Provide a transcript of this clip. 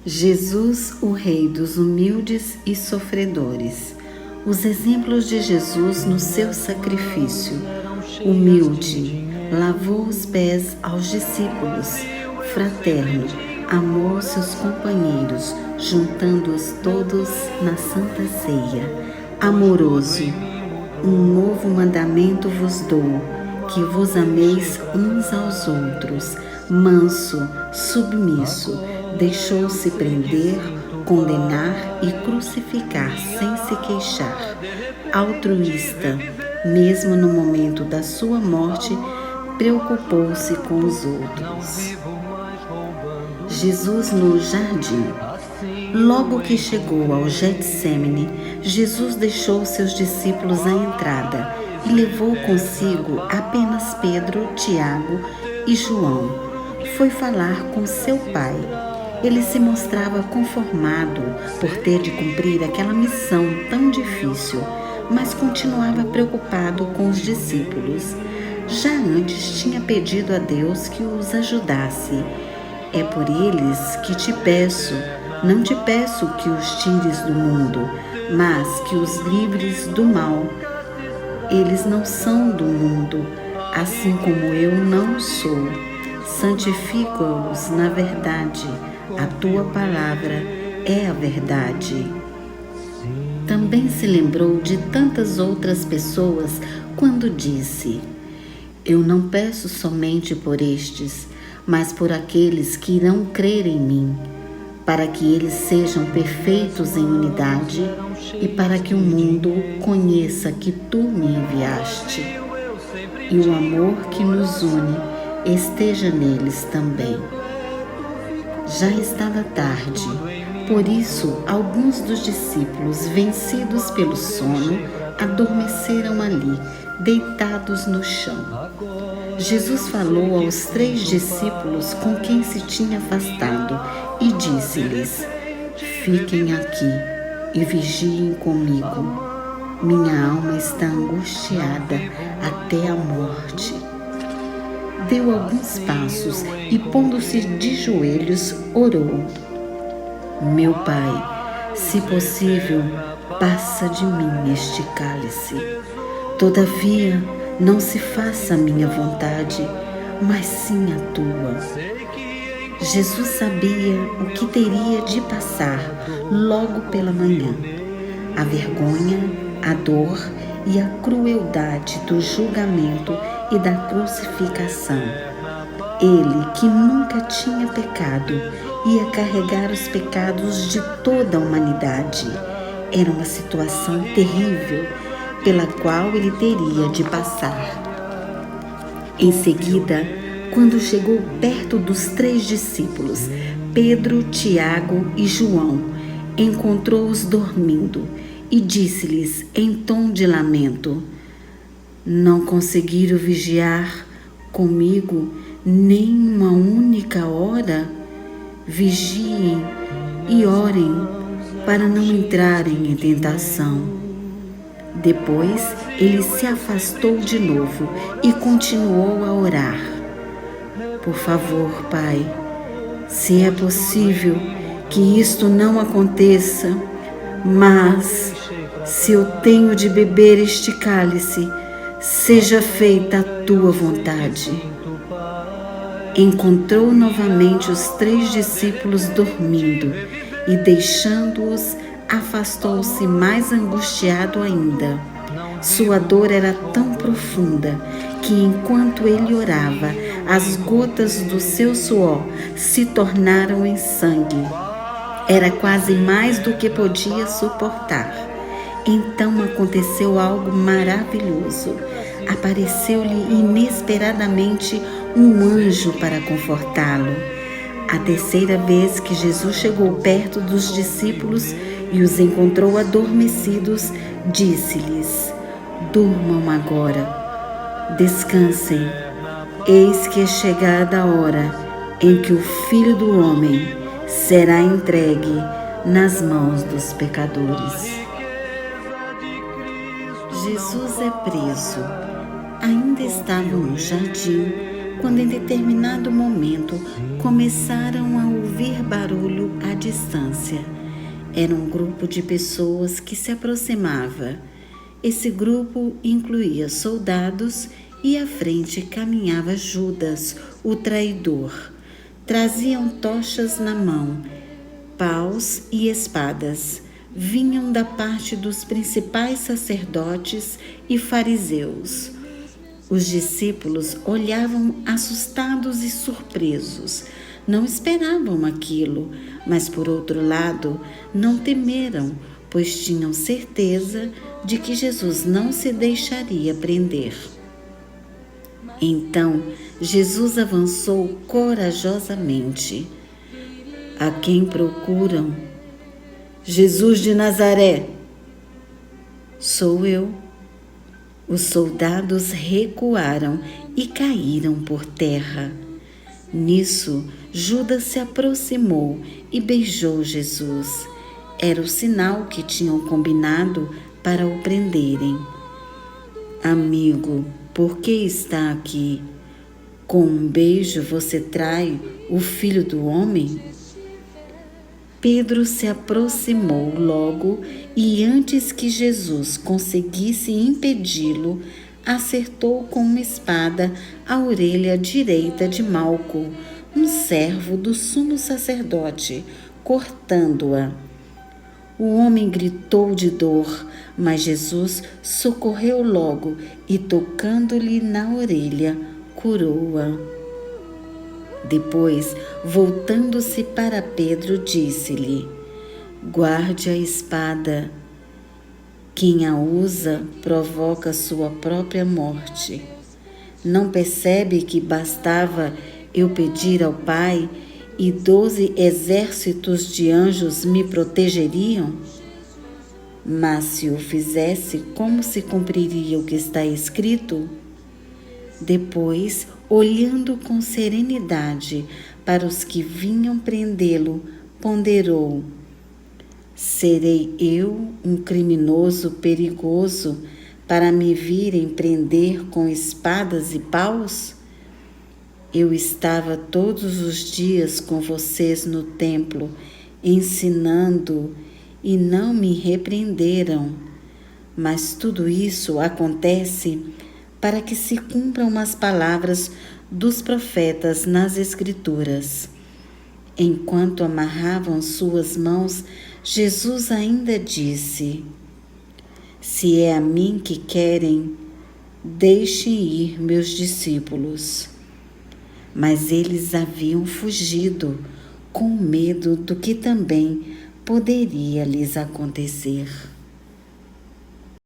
Jesus, o Rei dos humildes e sofredores. Os exemplos de Jesus no seu sacrifício. Humilde, lavou os pés aos discípulos. Fraterno, amou seus companheiros, juntando-os todos na Santa Ceia. Amoroso, um novo mandamento vos dou, que vos ameis uns aos outros. Manso, submisso, deixou-se prender, condenar e crucificar sem se queixar. Altruísta, mesmo no momento da sua morte, preocupou-se com os outros. Jesus no jardim. Logo que chegou ao Getsêmani, Jesus deixou seus discípulos à entrada e levou consigo apenas Pedro, Tiago e João. Foi falar com seu pai. Ele se mostrava conformado por ter de cumprir aquela missão tão difícil, mas continuava preocupado com os discípulos. Já antes tinha pedido a Deus que os ajudasse. É por eles que te peço. Não te peço que os tires do mundo, mas que os livres do mal. Eles não são do mundo, assim como eu não sou. Santifica-os na verdade. A tua palavra é a verdade. Também se lembrou de tantas outras pessoas quando disse: Eu não peço somente por estes, mas por aqueles que irão crer em mim, para que eles sejam perfeitos em unidade e para que o mundo conheça que tu me enviaste. E o amor que nos une esteja neles também. Já estava tarde, por isso alguns dos discípulos, vencidos pelo sono, adormeceram ali, deitados no chão. Jesus falou aos 3 discípulos com quem se tinha afastado e disse-lhes: Fiquem aqui e vigiem comigo. Minha alma está angustiada até a morte. Deu alguns passos e, pondo-se de joelhos, orou: Meu Pai, se possível, passa de mim este cálice. Todavia, não se faça a minha vontade, mas sim a tua. Jesus sabia o que teria de passar logo pela manhã. A vergonha, a dor e a crueldade do julgamento e da crucificação. Ele, que nunca tinha pecado, ia carregar os pecados de toda a humanidade. Era uma situação terrível pela qual ele teria de passar. Em seguida, quando chegou perto dos 3 discípulos, Pedro, Tiago e João, encontrou-os dormindo e disse-lhes em tom de lamento: Não conseguiram vigiar comigo nem uma única hora? Vigiem e orem para não entrarem em tentação. Depois ele se afastou de novo e continuou a orar: Por favor, Pai, se é possível que isto não aconteça, mas se eu tenho de beber este cálice, seja feita a tua vontade. Encontrou novamente os 3 discípulos dormindo e, deixando-os, afastou-se mais angustiado ainda. Sua dor era tão profunda que, enquanto ele orava, as gotas do seu suor se tornaram em sangue. Era quase mais do que podia suportar. Então aconteceu algo maravilhoso. Apareceu-lhe inesperadamente um anjo para confortá-lo. A terceira vez que Jesus chegou perto dos discípulos e os encontrou adormecidos, disse-lhes: Durmam agora, descansem. Eis que é chegada a hora em que o Filho do Homem será entregue nas mãos dos pecadores. Jesus é preso. Ainda estavam no jardim quando em determinado momento começaram a ouvir barulho à distância. Era um grupo de pessoas que se aproximava. Esse grupo incluía soldados e à frente caminhava Judas, o traidor. Traziam tochas na mão, paus e espadas. Vinham da parte dos principais sacerdotes e fariseus. Os discípulos olhavam assustados e surpresos. Não esperavam aquilo, mas por outro lado, não temeram, pois tinham certeza de que Jesus não se deixaria prender. Então, Jesus avançou corajosamente. A quem procuram? Jesus de Nazaré. Sou eu. Os soldados recuaram e caíram por terra. Nisso, Judas se aproximou e beijou Jesus. Era o sinal que tinham combinado para o prenderem. Amigo, por que está aqui? Com um beijo você trai o Filho do Homem? Pedro se aproximou logo e, antes que Jesus conseguisse impedi-lo, acertou com uma espada a orelha direita de Malco, um servo do sumo sacerdote, cortando-a. O homem gritou de dor, mas Jesus socorreu logo e, tocando-lhe na orelha, curou-a. Depois, voltando-se para Pedro, disse-lhe: guarde a espada. Quem a usa provoca sua própria morte. Não percebe que bastava eu pedir ao Pai e 12 exércitos de anjos me protegeriam? Mas se o fizesse, como se cumpriria o que está escrito? Depois, olhando com serenidade para os que vinham prendê-lo, ponderou: serei eu um criminoso perigoso para me virem prender com espadas e paus? Eu estava todos os dias com vocês no templo, ensinando, e não me repreenderam. Mas tudo isso acontece para que se cumpram as palavras dos profetas nas Escrituras. Enquanto amarravam suas mãos, Jesus ainda disse: se é a mim que querem, deixem ir meus discípulos. Mas eles haviam fugido, com medo do que também poderia lhes acontecer.